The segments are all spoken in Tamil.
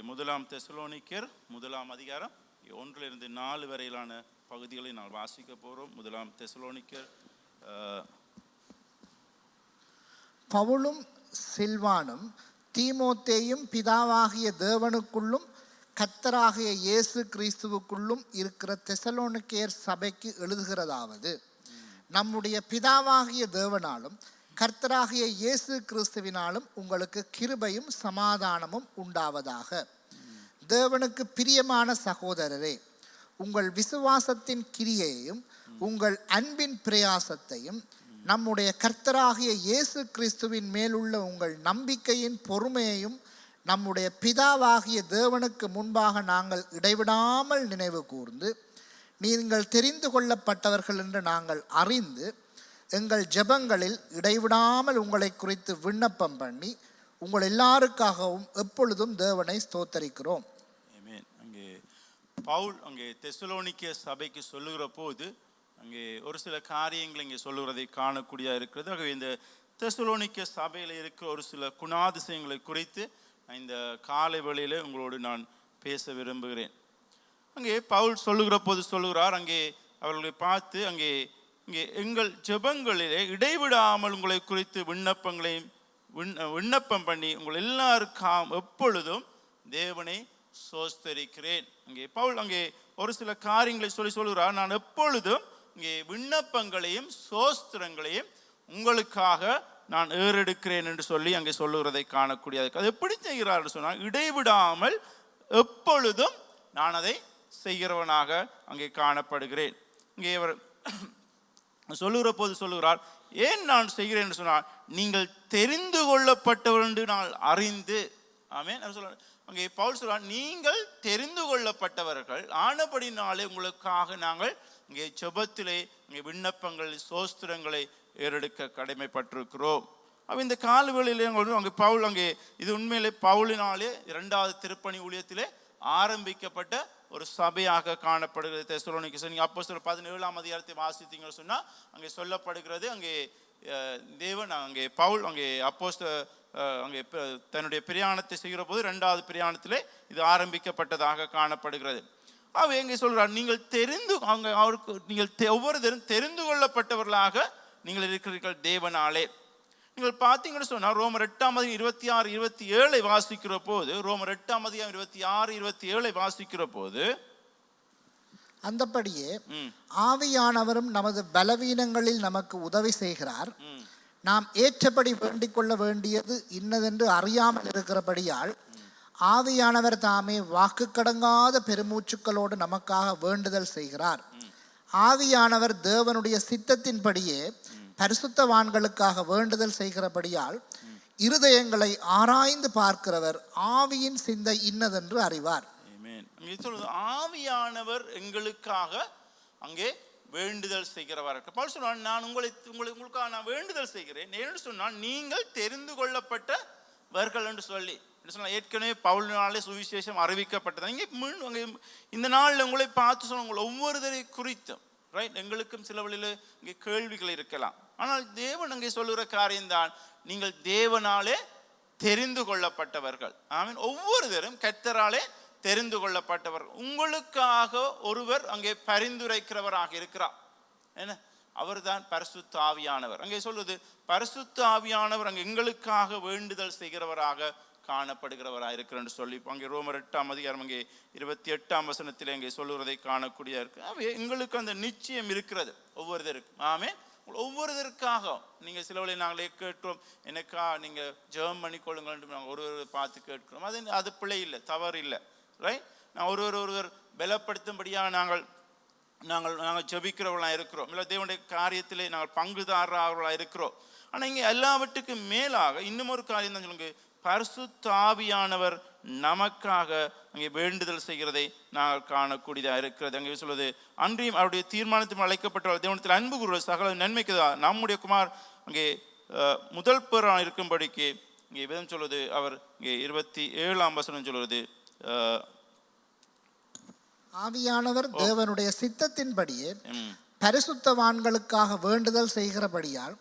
முதலாம் தெசலோனிக்கர் 1 அதிகாரம் 1 - 4 வரையிலான பகுதிகளை நான் வாசிக்க போகிறோம். முதலாம் தெசலோனிக்கர். பவுலும் சில்வானும் தீமோத்தேயும் பிதாவாகிய தேவனுக்குள்ளும் கர்த்தராகிய இயேசு கிறிஸ்துவுக்குள்ளும் இருக்கிற தெசலோனிக்கேயர் சபைக்கு எழுதுகிறதாவது, நம்முடைய பிதாவாகிய தேவனாலும் கர்த்தராகிய இயேசு கிறிஸ்துவினாலும் உங்களுக்கு கிருபையும் சமாதானமும் உண்டாவதாக. தேவனுக்கு பிரியமான சகோதரரே, உங்கள் விசுவாசத்தின் கிரியையையும் உங்கள் அன்பின் பிரயாசத்தையும் நம்முடைய கர்த்தராகிய இயேசு கிறிஸ்துவின் மேலுள்ள உங்கள் நம்பிக்கையின் பொறுமையையும் நம்முடைய பிதாவாகிய தேவனுக்கு முன்பாக நாங்கள் இடைவிடாமல் நினைவு கூர்ந்து, நீங்கள் தெரிந்து கொள்ளப்பட்டவர்கள் என்று நாங்கள் அறிந்து எங்கள் ஜெபங்களில் இடைவிடாமல் உங்களை குறித்து விண்ணப்பம் பண்ணி உங்கள் எல்லாருக்காகவும் எப்பொழுதும் தேவனை ஸ்தோத்தரிக்கிறோம். அங்கே பவுல் அங்கே தெசலோனிக்கே சபைக்கு சொல்லுகிற போது அங்கே ஒரு சில காரியங்கள் இங்கே சொல்லுகிறதை காணக்கூடியதாக இருக்கிறது. ஆகவே இந்த தெசலோனிக்கே சபையில் இருக்கிற ஒரு சில குணாதிசயங்களை குறித்து இந்த காலை வேளையில் உங்களோடு நான் பேச விரும்புகிறேன். அங்கே பவுல் சொல்லுகிற போது சொல்லுகிறார், அங்கே அவர்களை பார்த்து அங்கே எங்கள் ஜெபங்களிலே இடைவிடாமல் உங்களை குறித்து விண்ணப்பம் பண்ணி உங்கள் எல்லாருக்காம் எப்பொழுதும் தேவனை சோஸ்தரிக்கிறேன். அங்கே பவுல் அங்கே ஒரு சில காரியங்களை சொல்லுகிறார், நான் எப்பொழுதும் இங்கே விண்ணப்பங்களையும் சோஸ்திரங்களையும் உங்களுக்காக நான் ஏறெடுக்கிறேன் என்று சொல்லி அங்கே சொல்லுகிறதை காணக்கூடியது. அது எப்படி செய்கிறார் சொன்னால், இடைவிடாமல் எப்பொழுதும் நான் அதை செய்கிறவனாக அங்கே காணப்படுகிறேன். இங்கே அவர் சொல்லுகிற போது சொல்லுகிறார், ஏன் நான் செய்கிறேன் என்று சொன்னால், நீங்கள் தெரிந்து கொள்ளப்பட்டவர் என்று நான் அறிந்து. ஆமென். அங்கே பவுல் சொல்றார், நீங்கள் தெரிந்து கொள்ளப்பட்டவர்கள் ஆனபடினாலே உங்களுக்காக நாங்கள் இங்கே ஜெபத்திலே இங்கே விண்ணப்பங்கள் சோஸ்திரங்களை ஏறெடுக்க கடமைப்பட்டிருக்கிறோம். அவ இந்த காலவெளியிலே அங்கே பவுல் அங்கே இது உண்மையிலே பவுலினாலே 2வது திருப்பணி ஊழியத்திலே ஆரம்பிக்கப்பட்ட ஒரு சபையாக காணப்படுகிறது தெசலோனிக்கே. நீங்கள் அப்போஸ்தலர் 17 அதிகாரத்தை வாசித்தீங்கன்னு சொன்னால் அங்கே சொல்லப்படுகிறது, அங்கே தேவன் அங்கே பவுல் அங்கே அங்கே தன்னுடைய பிரயாணத்தை செய்கிற போது 2வது பிரயாணத்திலே இது ஆரம்பிக்கப்பட்டதாக காணப்படுகிறது. அவ எங்கே சொல்கிறார், நீங்கள் அங்கே அவருக்கு நீங்கள் ஒவ்வொருத்தரும் தெரிந்து கொள்ளப்பட்டவர்களாக நீங்கள் இருக்கிறீர்கள் தேவனாலே. நீங்கள் பார்த்தீங்கன்னு சொன்னால் ரோமர் 8 26 27 வாசிக்கிற போது, ரோமர் 8 26 27 வாசிக்கிற போது, அந்தபடியே ஆவியானவரும் நமது பலவீனங்களில் நமக்கு உதவி செய்கிறார். நாம் ஏற்றபடி வேண்டிக் கொள்ள வேண்டியது இன்னதென்று அறியாமல் இருக்கிறபடியால் ஆவியானவர் தாமே வாக்கு கடங்காத பெருமூச்சுக்களோடு நமக்காக வேண்டுதல் செய்கிறார். ஆவியானவர் தேவனுடைய சித்தத்தின்படியே பரிசுத்தவான்களுக்காக வேண்டுதல் செய்கிறபடியால் இருதயங்களை ஆராய்ந்து பார்க்கிறவர் ஆவியின் சிந்தை இன்னதென்று அறிவார். ஆவியானவர் எங்களுக்காக அங்கே வேண்டுதல் செய்கிறவர். பவுல் சொன்னார், நான் உங்களுக்காக நான் வேண்டுதல் செய்கிறேன் என்று சொன்னால் நீங்கள் தெரிந்து கொள்ளப்பட்டவர்கள் என்று சொல்லி சொன்னால், ஏற்கனவே பவுலினாலே சுவிசேஷம் அறிவிக்கப்பட்டது. இங்கே இந்த நாளில் உங்களை பார்த்து சொன்ன உங்களை ஒவ்வொருத்தரை குறித்தும் ரைட், எங்களுக்கும் சில வழியில் இங்கே கேள்விகள் இருக்கலாம். ஆனால் தேவன் அங்கே சொல்லுகிற காரியம்தான், நீங்கள் தேவனாலே தெரிந்து கொள்ளப்பட்டவர்கள். ஆமீன். ஒவ்வொருத்தரும் கர்த்தராலே தெரிந்து கொள்ளப்பட்டவர். உங்களுக்காக ஒருவர் அங்கே பரிந்துரைக்கிறவராக இருக்கிறார். என்ன, அவர் தான் பரிசுத்த ஆவியானவர். அங்கே சொல்வது பரிசுத்த ஆவியானவர் அங்கே எங்களுக்காக வேண்டுதல் செய்கிறவராக காணப்படுகிறவராக இருக்கிற என்று சொல்லி அங்கே ரோமர் 8 அதிகாரம் அங்கே 28 அங்கே சொல்லுவதை காணக்கூடிய இருக்கு. எங்களுக்கு அந்த நிச்சயம் இருக்கிறது ஒவ்வொருத்தருக்கும். ஆமே, ஒவ்வொருத்தருக்காக நீங்கள் சில வழியில் நாங்களே கேட்கிறோம், எனக்கா நீங்கள் ஜெபம் பண்ணிக்கொள்ளுங்கள் என்று நாங்கள் ஒருவர் பார்த்து கேட்கிறோம். அது பிழை இல்லை, தவறு இல்லை. ரைட், நான் ஒருவர் பலப்படுத்தும்படியாக நாங்கள் ஜெபிக்கிறவர்களாக இருக்கிறோம், இல்லை தேவனுடைய காரியத்திலே நாங்கள் பங்குதாரர்களாக இருக்கிறோம். ஆனால் இங்கே எல்லாவற்றுக்கும் மேலாக இன்னும் ஒரு காரியம் தான் சொல்லுங்க, பரிசுத்த ஆவியானவர் நமக்காக அங்கே வேண்டுதல் செய்கிறதை நாங்கள் காணக்கூடியதாக இருக்கிறது. அங்கே சொல்வது, அன்றியும் அவருடைய தீர்மானத்தில் அழைக்கப்பட்ட தேவனத்தில் அன்பு கூறுவது சகல நன்மைக்கு நம்முடைய குமார் அங்கே முதல் பேராக இருக்கும்படிக்கு இங்கே விதம் சொல்வது, அவர் இங்கே 27 சொல்வது, ஆவியானவர் தேவனுடைய சித்தத்தின்படியே பரிசுத்தவான்களுக்காக வேண்டுதல் செய்கிறபடியால்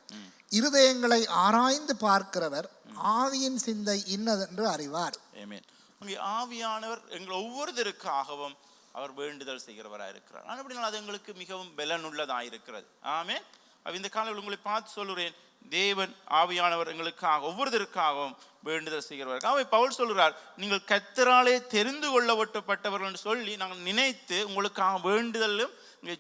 இருதயங்களை ஆராய்ந்து பார்க்கிறவர் ஆவியின் சிந்தை இன்னதென்று அறிவார். அங்கே ஆவியானவர் எங்கள் ஒவ்வொருத்தருக்காகவும் அவர் வேண்டுதல் செய்கிறவராக இருக்கிறார். அப்படினால் அது எங்களுக்கு மிகவும் பலனுள்ளதாக இருக்கிறது. ஆமென். இந்த காலையில் உங்களை பார்த்து சொல்லுறேன், தேவன் ஆவியானவர் எங்களுக்காக ஒவ்வொருத்தருக்காகவும் வேண்டுதல் செய்கிறவர். அவை பவுல் சொல்கிறார், நீங்கள் கர்த்தராலே தெரிந்து கொள்ளப்பட்டவர்கள் என்று சொல்லி நாங்கள் நினைத்து உங்களுக்காக வேண்டுதலும்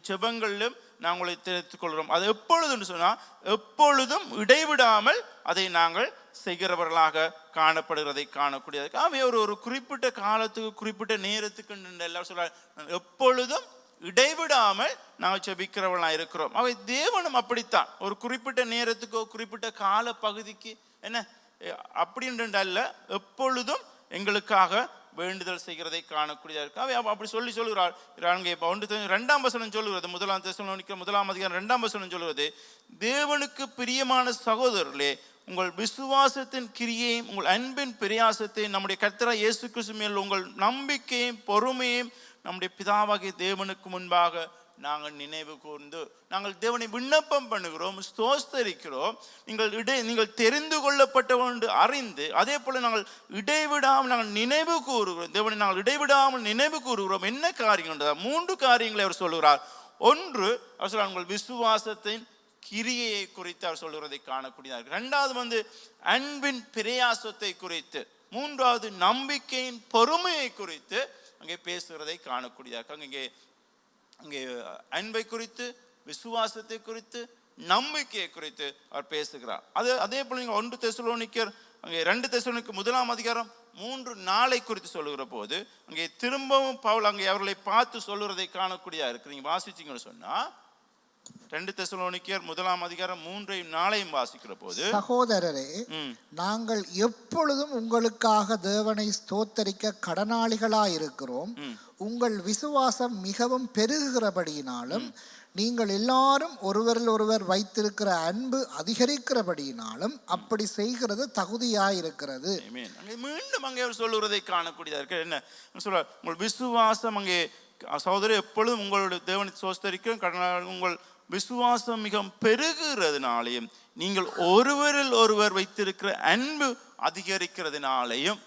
ஜெபங்களிலும் நாங்கள் உங்களை தெரிவித்துக் கொள்கிறோம். அது எப்பொழுதுன்னு சொன்னால் எப்பொழுதும் இடைவிடாமல் அதை நாங்கள் செய்கிறவர்களாக காணப்படுகிறதை காணக்கூடியது. அவை ஒரு குறிப்பிட்ட காலத்துக்கு குறிப்பிட்ட நேரத்துக்கு எல்லாரும் சொல்றார், எப்பொழுதும் இடைவிடாமல் நாங்கள் ஜெபிக்கிறவர்களாக இருக்கிறோம். அவை தேவனும் அப்படித்தான், ஒரு குறிப்பிட்ட நேரத்துக்கோ குறிப்பிட்ட கால பகுதிக்கு என்ன அப்படின்ற அல்ல, எப்பொழுதும் எங்களுக்காக வேண்டுதல் செய்கிறதை காணக்கூடியதாக இருக்கு. அவை அப்படி சொல்லுகிறார். இரண்டாம் வசனம் சொல்லுகிறது, 1 தெசலோனிக்கர் 1:2 சொல்லுகிறது, தேவனுக்கு பிரியமான சகோதரர்களே, உங்கள் விசுவாசத்தின் கிரியையும் உங்கள் அன்பின் பிரயாசத்தையும் நம்முடைய கர்த்தராகிய இயேசு கிறிஸ்து மேல் உங்கள் நம்பிக்கையும் பொறுமையும் நம்முடைய பிதாவாகிய தேவனுக்கு முன்பாக நாங்கள் நினைவு கூர்ந்து நாங்கள் தேவனை விண்ணப்பம் பண்ணுகிறோம், ஸ்தோஸ்தரிக்கிறோம். நீங்கள் தெரிந்து கொள்ளப்பட்டவன் என்று அறிந்து அதே போல நாங்கள் இடைவிடாமல் நாங்கள் நினைவு கூறுகிறோம். தேவனை நாங்கள் இடைவிடாமல் நினைவு கூறுகிறோம். என்ன காரியம்? 3 காரியங்களை அவர் சொல்லுகிறார். ஒன்று, அவர் சொல்றார் உங்கள் விசுவாசத்தின் கிரியையை குறித்து அவர் சொல்லுகிறதை காணக்கூடியதாக. 2வது அன்பின் பிரயாசத்தை குறித்து. 3வது நம்பிக்கையின் பொறுமையை குறித்து அங்கே பேசுகிறதை காணக்கூடியதாக. அங்கே அன்பை குறித்து, விசுவாசத்தை குறித்து, நம்பிக்கையை குறித்து அவர் பேசுகிறார். அதே போல நீங்கள் 1 தெசலோனிக்கர் அங்கே 2 தெசலோனிக்கர் 1:3 குறித்து சொல்லுகிற போது அங்கே திரும்பவும் பவுல் அங்கே அவர்களை பார்த்து சொல்லுறதை காணக்கூடியதாக இருக்கு. நீங்க வாசிச்சீங்கன்னு சொன்னா 2 தெசலோனிக்கர் 1:3 வாசிக்கிற போது, சகோதரரே, நாங்கள் எப்பொழுதும் உங்களுக்காக தேவனை ஸ்தோத்தரிக்க கடனாளிகளாயிருக்கிறோம். உங்கள் விசுவாசம் மிகவும் பெருகுகிறபடியினாலும் நீங்கள் எல்லாரும் ஒருவரில் ஒருவர் வைத்திருக்கிற அன்பு அதிகரிக்கிறபடியினாலும் அப்படி செய்கிறது தகுதியாயிருக்கிறது. மீண்டும் அங்கே அவர் சொல்லுறதை காணக்கூடியதா இருக்கு. என்ன சொல்ற? உங்கள் விசுவாசம் அங்கே சகோதரர் எப்பொழுதும் உங்களுடைய தேவனை ஸ்தோத்தரிக்க கடனாளி, உங்கள் விசுவாசம் மிகவும் பெருகுகிறதுனாலையும் நீங்கள் ஒருவரில் ஒருவர் வைத்திருக்கிற அன்பு அதிகரிக்கிறதுனாலையும்.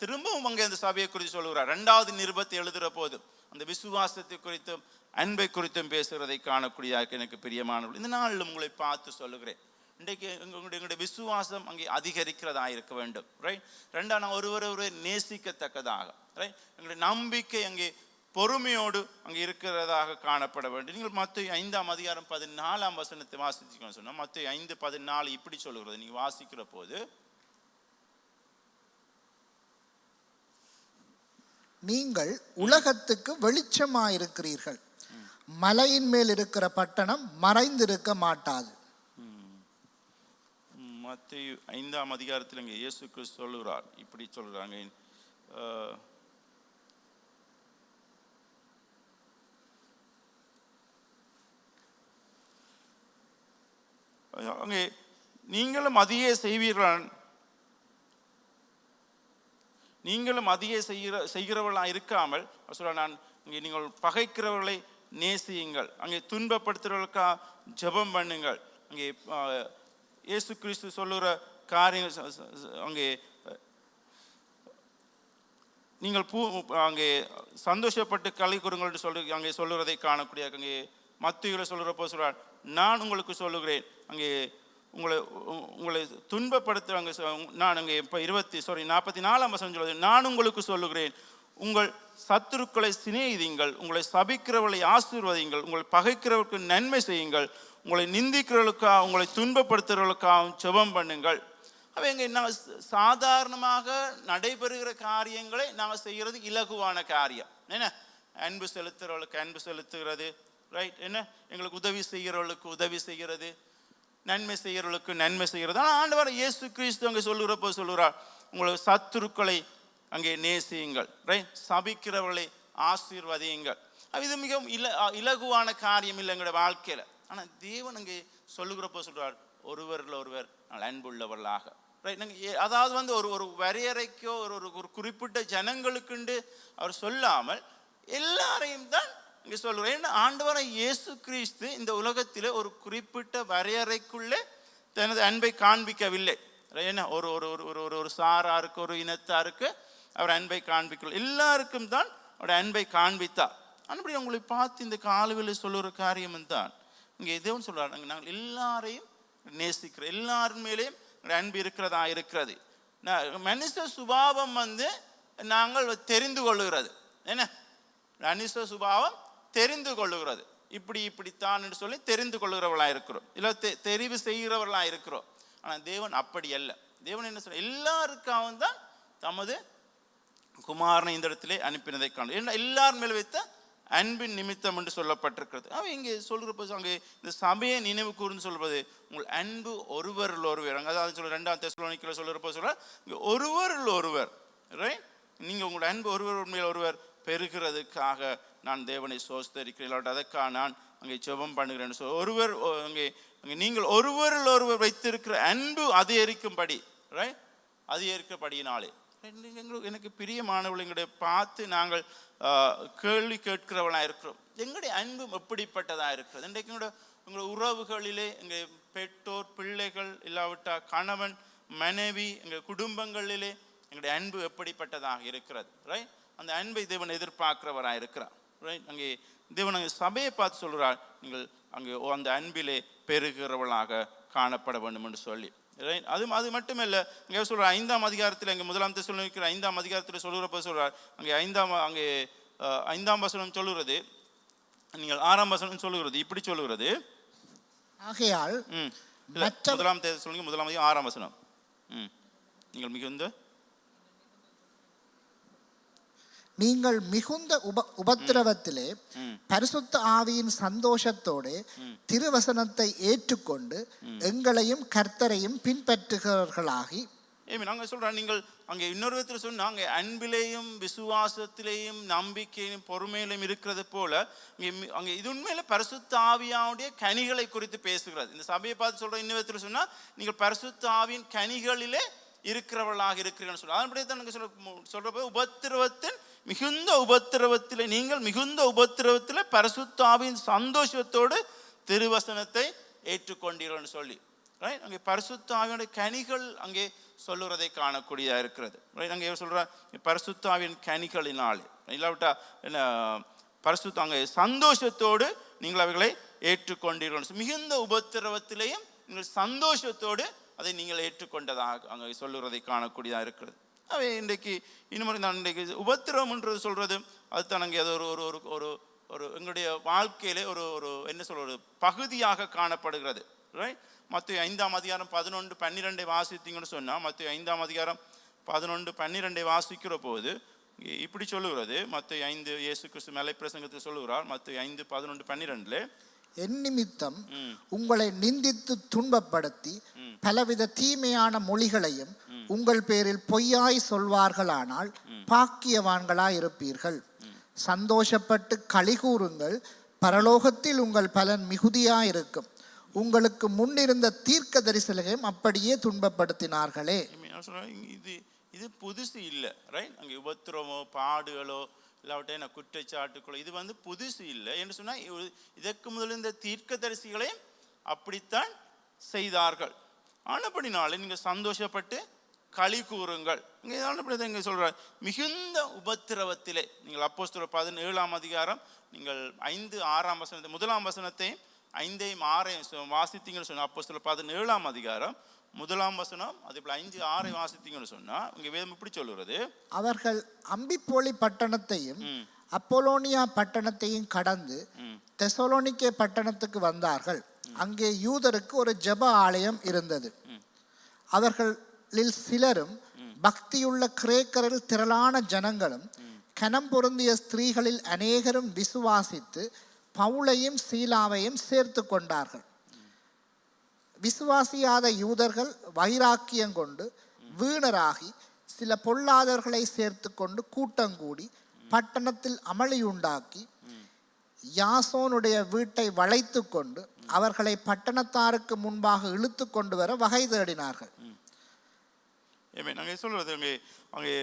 திரும்பவும் அங்கே அந்த சபையை குறித்து சொல்லுகிறார். 2வது நிருபத்தை எழுதுகிற போது அந்த விசுவாசத்தை குறித்தும் அன்பை குறித்தும் பேசுகிறதை காணக்கூடியதாக எனக்கு பிரியமானவர்கள். இந்த நாளில் உங்களை பார்த்து சொல்லுகிறேன், இன்றைக்கு எங்களுடைய விசுவாசம் அங்கே அதிகரிக்கிறதாக இருக்க வேண்டும். ரைட். 2வது ஒருவரை நேசிக்கத்தக்கதாக. ரைட். எங்களுடைய நம்பிக்கை அங்கே பொறுமையோடு அங்கே இருக்கிறதாக காணப்பட வேண்டும். நீங்கள் மத்தேயு 5:14 வாசிச்சுக்கணும் சொன்னா மத்தேயு 5:14 இப்படி சொல்லுகிறது. நீங்க வாசிக்கிற போது, நீங்கள் உலகத்துக்கு வெளிச்சமாயிருக்கிறீர்கள், மலையின் மேல் இருக்கிற பட்டணம் மறைந்திருக்க மாட்டாது. மத்தேயு 5 இங்கே இயேசு கிறிஸ்து சொல்லுகிறார், இப்படி சொல்றாங்க. அங்கே நீங்களும் அதையே செய்வீர்கள், நீங்களும் அதையே செய்கிறவர்களாக இருக்காமல் சொல்ல, நான் இங்கே நீங்கள் பகைக்கிறவர்களை நேசியுங்கள், அங்கே துன்பப்படுத்துகிறவர்களுக்காக ஜெபம் பண்ணுங்கள். அங்கே இயேசு கிறிஸ்து சொல்லுகிற காரியங்கள் அங்கே நீங்கள் அங்கே சந்தோஷப்பட்டு களி கூறுங்கள் சொல்லி அங்கே சொல்லுறதை காணக்கூடிய. அங்கே மத்தேயுல சொல்லுற போது சொல்றார், நான் உங்களுக்கு சொல்லுகிறேன், அங்கே உங்களை துன்பப்படுத்துவாங்க. நான் அங்கே இப்போ 44 சொல்லுது, நான் உங்களுக்கு சொல்லுகிறேன், உங்கள் சத்துருக்களை சிநேகியுங்கள், உங்களை சபிக்கிறவர்களை ஆசீர்வதியுங்கள், உங்களை பகைக்கிறவர்களுக்கு நன்மை செய்யுங்கள், உங்களை நிந்திக்கிறவர்களுக்காக உங்களை துன்பப்படுத்துகிறவர்களுக்காக ஜெபம் பண்ணுங்கள். அவங்க நாங்கள் சாதாரணமாக நடைபெறுகிற காரியங்களை நாங்கள் செய்கிறது இலகுவான காரியம். என்ன? அன்பு செலுத்துகிறவர்களுக்கு அன்பு செலுத்துகிறது. ரைட். என்ன? எங்களுக்கு உதவி செய்கிறவர்களுக்கு உதவி செய்கிறது, நன்மை செய்கிறவர்களுக்கு நன்மை செய்கிறது. ஆனால் ஆண்டவர் இயேசு கிறிஸ்து அங்கே சொல்லுகிறப்போ சொல்லுகிறார், உங்களை சத்துருக்களை அங்கே நேசியுங்கள், ரைட், சபிக்கிறவர்களை ஆசீர்வதியுங்கள். இது மிகவும் இலகுவான காரியம் இல்லை எங்களோட வாழ்க்கையில். ஆனால் தேவன் அங்கே சொல்லுகிறப்போ சொல்கிறார், ஒருவரில் ஒருவர் நாங்கள் அன்புள்ளவர்களாக. ரைட். நாங்கள் அதாவது ஒரு வரையறைக்கோ ஒரு குறிப்பிட்ட ஜனங்களுக்குண்டு அவர் சொல்லாமல் எல்லாரையும் தான் இங்கே சொல்லுவார். ஏன்னா ஆண்டவரை இயேசு கிறிஸ்து இந்த உலகத்தில் ஒரு குறிப்பிட்ட வரையறைக்குள்ளே தனது அன்பை காண்பிக்கவில்லை. என்ன ஒரு ஒரு ஒரு ஒரு ஒரு ஒரு சாராருக்கு ஒரு இனத்தாருக்கு அவர் அன்பை காண்பிக்கல, எல்லாருக்கும் தான் அவருடைய அன்பை காண்பித்தார். அப்படி உங்களை பார்த்து இந்த காலவில் சொல்லுற காரியம் தான் இங்கே எதுவும் சொல்றாரு, நாங்கள் எல்லாரையும் நேசிக்கிறோம், எல்லாரும் மேலேயும் அன்பு இருக்கிறதா இருக்கிறது. மனுஷ சுபாவம் நாங்கள் தெரிந்து கொள்ளுகிறது, என்ன மனுஷ சுபாவம் தெரிந்து கொள்ளுகிறது, இப்படித்தான் என்று சொல்லி தெரிந்து கொள்ளுகிறவர்களா இருக்கிறோம், இல்லை தெரிவு செய்கிறவர்களா இருக்கிறோம். ஆனால் தேவன் அப்படி அல்ல. தேவன் என்ன சொல்ற, எல்லாருக்காகவும் தான் தமது குமாரனை இந்த இடத்திலே அனுப்பினதை காணும். எல்லார் மேல் வைத்த அன்பின் நிமித்தம் என்று சொல்லப்பட்டிருக்கிறது. அவன் இங்கே சொல்கிறப்போ அங்கே இந்த சபையை நினைவு கூர்ந்து சொல்வது, உங்கள் அன்பு ஒருவரில் ஒருவர், அதாவது சொல்ல 2 தெசலோனிக்கேயர் சொல்கிறப்போ சொல்ற ஒருவரில் ஒருவர், ரைட்? நீங்கள் உங்களோட அன்பு ஒருவர் மேல் ஒருவர் பெருகிறதுக்காக நான் தேவனை சோஸ்தரிக்கிறேன், அதற்காக நான் அங்கே ஜெபம் பண்ணுகிறேன்னு சொல்ல, ஒருவர் அங்கே நீங்கள் ஒருவரில் ஒருவர் வைத்திருக்கிற அன்பு அதிகரிக்கும்படி, ரைட், அதிகரிக்கிறபடியினாலே எனக்கு பிரியமானவர்கள் எங்களுடைய பார்த்து நாங்கள் கேள்வி கேட்கிறவர்களாக இருக்கிறோம். எங்களுடைய அன்பு எப்படிப்பட்டதாக இருக்கிறது? இன்றைக்கு எங்களுடைய உறவுகளிலே எங்கள் பெற்றோர் பிள்ளைகள் இல்லாவிட்டால் கணவன் மனைவி எங்கள் குடும்பங்களிலே எங்களுடைய அன்பு எப்படிப்பட்டதாக இருக்கிறது, ரைட்? அந்த அன்பை தேவன் எதிர்பார்க்கிறவராக இருக்கிறார், ரைட்? அங்கே தேவன் அங்கே சபையை பார்த்து சொல்கிறார், நீங்கள் அங்கே அந்த அன்பிலே பெருகிறவர்களாக காணப்பட வேண்டும் என்று சொல்லி, ரைட்? அது மட்டுமல்ல, இங்கே சொல்கிறார் 5ஆம் அதிகாரத்தில், அங்கே 1 தெசலோனிக்கேயர் 5ஆம் அதிகாரத்தில் சொல்லுகிறப்ப சொல்கிறார், அங்கே 5ஆம் வசனம் சொல்லுகிறது, நீங்கள் 6ஆம் வசனம் சொல்லுகிறது, இப்படி சொல்லுகிறது, ஆகையால் 1 தெசலோனிக்கேயர் 1ஆம் அதிகாரம் 6ஆம் வசனம், நீங்கள் மிகுந்த உபத்திரவத்திலே பரிசுத்த ஆவியின் சந்தோஷத்தோடு திருவசனத்தை ஏற்றுக்கொண்டு எங்களையும் கர்த்தரையும் பின்பற்றுகிறவர்களாகி, நாங்கள் சொல்கிறோம், நீங்கள் அங்கே இன்னொரு விதத்தில் சொன்னால் அங்கே அன்பிலேயும் விசுவாசத்திலேயும் நம்பிக்கையிலும் பொறுமையிலும் இருக்கிறது போல அங்கே இது உண்மையில பரிசுத்த ஆவியாவுடைய கனிகளை குறித்து பேசுகிறது. இந்த சபையை பார்த்து சொல்கிற இன்னொரு விதத்தில் சொன்னால், நீங்கள் பரிசுத்த ஆவியின் கனிகளிலே இருக்கிறவர்களாக இருக்கிறீங்கன்னு சொல்கிறோம். அதன்படியே தான் நாங்கள் சொல்கிறப்ப உபத்திரவத்தின் மிகுந்த உபத்திரவத்தில், நீங்கள் மிகுந்த உபத்திரவத்தில் பரிசுத்த ஆவியின் சந்தோஷத்தோடு திருவசனத்தை ஏற்றுக்கொண்டீர்கள் சொல்லி, ரைட்? அங்கே பரிசுத்த ஆவியுடைய கனிகள் அங்கே சொல்லுறதை காணக்கூடியதாக இருக்கிறது, ரைட்? அங்கே சொல்ற பரிசுத்த ஆவியின் கனிகளினாலே, இல்லாவிட்டா என்ன பரிசுத்த அங்கே சந்தோஷத்தோடு நீங்கள் அவைகளை ஏற்றுக்கொண்டீர்கள், மிகுந்த உபத்திரவத்திலேயும் நீங்கள் சந்தோஷத்தோடு அதை நீங்கள் ஏற்றுக்கொண்டதாக அங்கே சொல்லுறதை காணக்கூடியதாக இருக்கிறது. அவை இன்றைக்கு இன்னும் நான் இன்றைக்கு உபத்திரவம்ன்றது சொல்கிறது, அதுதான் அங்கே அது ஒரு ஒரு ஒரு ஒரு எங்களுடைய வாழ்க்கையிலே ஒரு ஒரு என்ன சொல்கிறது பகுதியாக காணப்படுகிறது, ரைட்? மத்தேயு 5ஆம் அதிகாரம் 11-12 வாசித்தீங்கன்னு சொன்னால், மத்தேயு 5ஆம் அதிகாரம் 11-12 வாசிக்கிற போது இப்படி சொல்லுகிறது. மத்தேயு 5 இயேசு கிறிஸ்து மலை பிரசங்கத்தில் சொல்லுகிறார். மத்தேயு 5:11-12 என் நிமித்தம் உங்களை நிந்தித்து துன்பப்படுத்தி பலவித தீமையான மொழிகளையும் உங்கள் பேரில் பொய்யாய் சொல்வார்களானால் பாக்கியவான்களாய் இருப்பீர்கள். சந்தோஷப்பட்டு களிகூறுங்கள், பரலோகத்தில் உங்கள் பலன் மிகுதியாயிருக்கும். உங்களுக்கு முன்னிருந்த தீர்க்க தரிசனங்களையும் அப்படியே துன்பப்படுத்தினார்களே. இது புதுசு இல்லை, ரைட்? அங்கே உபத்திரமோ பாடுகளோ இல்லாவிட்ட குற்றச்சாட்டுக்களோ இது புதுசு இல்லை என்று சொன்னால், இதற்கு முதல் இந்த தீர்க்கதரிசிகளையும் அப்படித்தான் செய்தார்கள். ஆனபடினாலே நீங்கள் சந்தோஷப்பட்டு களி கூறுங்கள். இங்கே சொல்கிறார், மிகுந்த உபத்திரவத்திலே நீங்கள் அப்போஸ்தலர் 17ஆம் அதிகாரம் நீங்கள் 5-6ஆம் வசனத்தை 1ஆம் வசனத்தையும் 5-6 வாசித்தீங்கன்னு சொன்னால், அப்போஸ்தலர் 17ஆம் அதிகாரம் 1ஆம் வசனம் அதே போல் 5-6 வாசித்தீங்கன்னு சொன்னால், இங்கே வேதம் இப்படி சொல்லுகிறது, அவர்கள் அம்பிப்போலி பட்டணத்தையும் அப்போலோனியா பட்டணத்தையும் கடந்து தெசலோனிக்கே பட்டணத்துக்கு வந்தார்கள். அங்கே யூதருக்கு ஒரு ஜெப ஆலயம் இருந்தது. அவர்களில் சிலரும் பக்தியுள்ள கிரேக்கரில் திரளான ஜனங்களும் கனம் பொருந்திய ஸ்திரீகளில் அநேகரும் விசுவாசித்து பவுலையும் சீலாவையும் சேர்த்து கொண்டார்கள். விசுவாசியாத யூதர்கள் வைராக்கியம் கொண்டு வீணராகி சில பொல்லாதவர்களை சேர்த்து கொண்டு கூட்டங்கூடி பட்டணத்தில் அமளியுண்டாக்கி யாசோனுடைய வீட்டை வளைத்து கொண்டு அவர்களை பட்டணத்தாருக்கு முன்பாக இழுத்து கொண்டு வர வகை தேடினார்கள். நாங்கள் சொல்கிறது அங்கே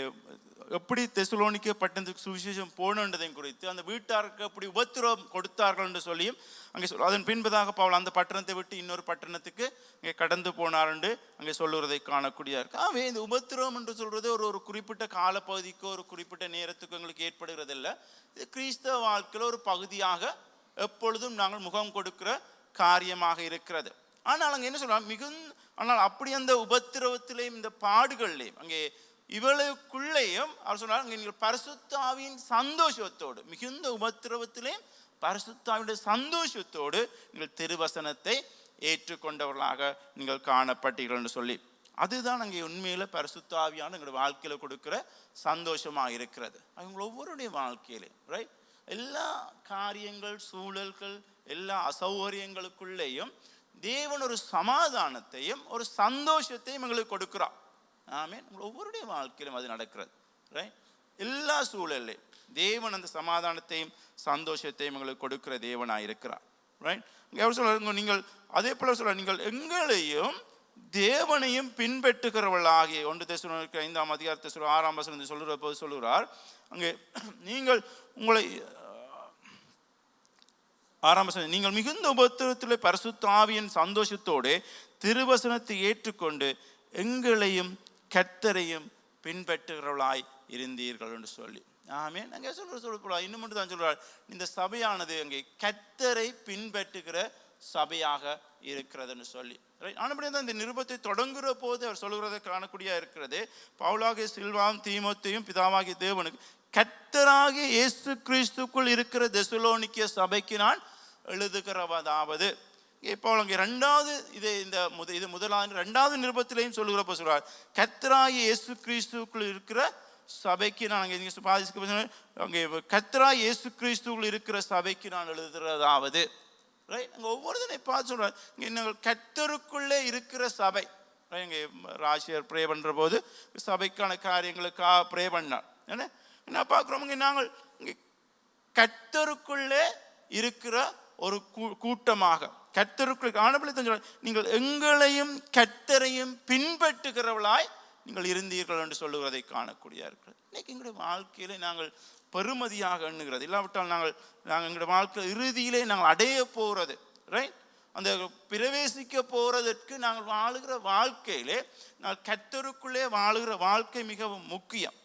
எப்படி தெசலோனிக்க பட்டணத்துக்கு சுவிசேஷம் போனன்றதையும் குறித்து அந்த வீட்டாருக்கு எப்படி உபத்திரவம் கொடுத்தார்கள் என்று சொல்லியும் அங்கே அதன் பின்பதாக பவுல் அந்த பட்டணத்தை விட்டு இன்னொரு பட்டணத்துக்கு அங்கே கடந்து போனார் என்று அங்கே சொல்லுறதை காணக்கூடியதாக இருக்கு. ஆகவே இந்த உபத்திரவம் என்று சொல்றது ஒரு குறிப்பிட்ட காலப்பகுதிக்கோ ஒரு குறிப்பிட்ட நேரத்துக்கு எங்களுக்கு ஏற்படுகிறதில்லை. இது கிறிஸ்தவ வாழ்க்கையில் ஒரு பகுதியாக எப்பொழுதும் நாங்கள் முகம் கொடுக்கிற காரியமாக இருக்கிறது. ஆனால் அங்கே என்ன சொல்றாங்க, ஆனால் அப்படி அந்த உபத்திரவத்திலேயும் இந்த பாடுகள்லையும் அங்கே இவளுக்குள்ளேயும் அவர் சொன்னார், அங்கே நீங்கள் பரிசுத்த ஆவியின் சந்தோஷத்தோடு மிகுந்த உபத்திரவத்திலேயும் பரிசுத்த ஆவியுடைய சந்தோஷத்தோடு நீங்கள் திருவசனத்தை ஏற்றுக்கொண்டவர்களாக நீங்கள் காணப்பட்டீர்கள் என்று சொல்லி, அதுதான் அங்கே உண்மையில பரிசுத்த ஆவியான எங்களுடைய வாழ்க்கையில கொடுக்கிற சந்தோஷமாக இருக்கிறது. அவங்க ஒவ்வொருடைய வாழ்க்கையிலே ரைட் எல்லா காரியங்கள் சூழல்கள் எல்லா அசௌகரியங்களுக்குள்ளேயும் தேவன் ஒரு சமாதானத்தையும் ஒரு சந்தோஷத்தையும் எங்களுக்கு கொடுக்கிறார். ஆமென். ஒவ்வொருடைய வாழ்க்கையிலும் அது நடக்கிறது ரைட். எல்லா சூழலையும் தேவன் அந்த சமாதானத்தையும் சந்தோஷத்தையும் எங்களுக்கு கொடுக்கிற தேவனாக இருக்கிறார் ரைட். அவர் சொல்ற நீங்கள் அதே போல சொல்ற நீங்கள் எங்களையும் தேவனையும் பின்பற்றுகிறவர்களாகிய 1 தெசலோனிக்கேயர் 5ஆம் அதிகாரத்தை 6ஆம் வசனத்தை சொல்லுற போது சொல்லுகிறார், அங்கே நீங்கள் உங்களை 6ஆம் வசனம், நீங்கள் மிகுந்த உபத்திரவத்திலே பரிசுத்த ஆவியின் சந்தோஷத்தோடு திருவசனத்தை ஏற்றுக்கொண்டு எங்களையும் கர்த்தரையும் பின்பற்றுகிறவர்களாய் இருந்தீர்கள் என்று சொல்லி. ஆமென். அங்கே சொல்ல இன்னும் மட்டும் தான் சொல்றார், இந்த சபையானது அங்கே கர்த்தரை பின்பற்றுகிற சபையாக இருக்கிறதுன்னு சொல்லி. ஆனபடியாக தான் இந்த நிருபத்தை தொடங்குகிற போது அவர் சொல்லுகிறதை காணக்கூடிய இருக்கிறது. பவுலாகிய சில்வாவும் தீமோத்தேயும் பிதாவாகிய தேவனுக்கு கர்த்தராகிய இயேசு கிறிஸ்துக்குள் இருக்கிற தெசலோனிக்கே சபைக்கு நான் எழுதுகிறவதாவது. இப்போ அங்கே ரெண்டாவது இது முதலாவது ரெண்டாவது நிருபத்திலையும் சொல்லுகிறப்ப சொல்றார், கர்த்தராகிய இயேசு கிறிஸ்துக்குள் இருக்கிற சபைக்கு நான் அங்கே கர்த்தராகிய இயேசு கிறிஸ்துக்குள் இருக்கிற சபைக்கு நான் எழுதுகிறதாவது. ரைட். அங்கே ஒவ்வொருத்தனை பார்த்து சொல்றார், இங்கே நாங்கள் கர்த்தருக்குள்ளே இருக்கிற சபை. இங்கே ராசியர் ப்ரே பண்ற போது சபைக்கான காரியங்களுக்காக ப்ரே பண்ணார். என்ன பார்க்குறோம், இங்கே நாங்கள் இங்கே கர்த்தருக்குள்ளே இருக்கிற ஒரு கூட்டமாக கர்த்தருக்குள் ஆனபடியாக நீங்கள் எங்களையும் கர்த்தரையும் பின்பற்றுகிறவளாய் நீங்கள் இருந்தீர்கள் என்று சொல்லுகிறதை காணக்கூடிய இருக்கிறது. இன்னைக்கு எங்களுடைய வாழ்க்கையிலே நாங்கள் பெருமதியாக எண்ணுகிறது, இல்லாவிட்டால் நாங்கள் எங்களுடைய வாழ்க்கை இறுதியிலே நாங்கள் அடைய போகிறது ரைட், அந்த பிரவேசிக்க போறதற்கு நாங்கள் வாழுகிற வாழ்க்கையிலே நாங்கள் கர்த்தருக்குள்ளே வாழுகிற வாழ்க்கை மிகவும் முக்கியம்.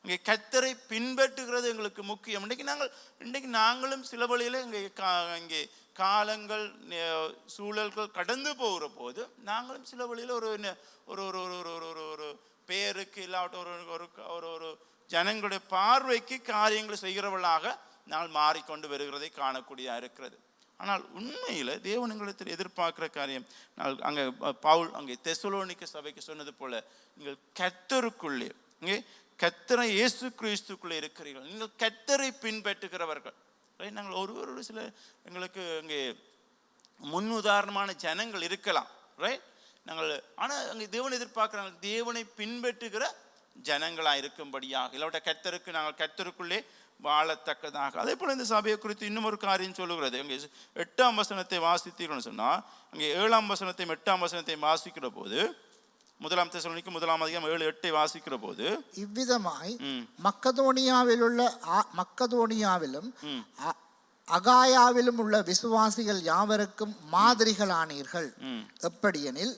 இங்கே கர்த்தரை பின்பற்றுகிறது எங்களுக்கு முக்கியம். இன்றைக்கு நாங்களும் சில வழியில் இங்கே காலங்கள் சூழல்கள் கடந்து போகிற போது நாங்களும் சில வழியில் ஒரு ஒரு ஒரு ஒரு பேருக்கு இல்லாட்ட ஒரு ஜனங்களுடைய பார்வைக்கு காரியங்களை செய்கிறவர்களாக நாங்கள் மாறிக்கொண்டு வருகிறதை காணக்கூடிய இருக்கிறது. ஆனால் உண்மையில் தேவனங்களிடத்தில் எதிர்பார்க்கிற காரியம் நாங்கள் அங்கே பவுல் அங்கே தெசலோனிக்க சபைக்கு சொன்னது போல, நீங்கள் கர்த்தருக்குள்ளே இங்கே கர்த்தரை இயேசு கிறிஸ்துக்குள்ளே இருக்கிறீர்கள், நீங்கள் கர்த்தரை பின்பற்றுகிறவர்கள். நாங்கள் ஒரு சில எங்களுக்கு அங்கே முன் உதாரணமான ஜனங்கள் இருக்கலாம் ரைட். நாங்கள் ஆனால் அங்கே தேவனை எதிர்பார்க்குறாங்க, தேவனை பின்பற்றுகிற ஜனங்களாக இருக்கும்படியாக, இல்லாவிட்ட கர்த்தருக்கு நாங்கள் கர்த்தருக்குள்ளே வாழத்தக்கதாக. அதே போல் இந்த சபையை குறித்து இன்னும் ஒரு காரியம் சொல்லுகிறது. அங்கே 8ஆம் வசனத்தை வாசித்தீர்கள்னு சொன்னால், அங்கே 7ஆம் வசனத்தையும் 8ஆம் வசனத்தையும் வாசிக்கிற போது 1 தெசலோனிக்கேயர் 1ஆம் அதிகாரம் 7-8 வாசிக்கிற போது, இவ்விதமாய் மக்கதோனியாவிலும் அகாயாவிலும் உள்ள விசுவாசிகள் யாவருக்கும் மாதிரிகளானீர்கள். எப்படியெனில்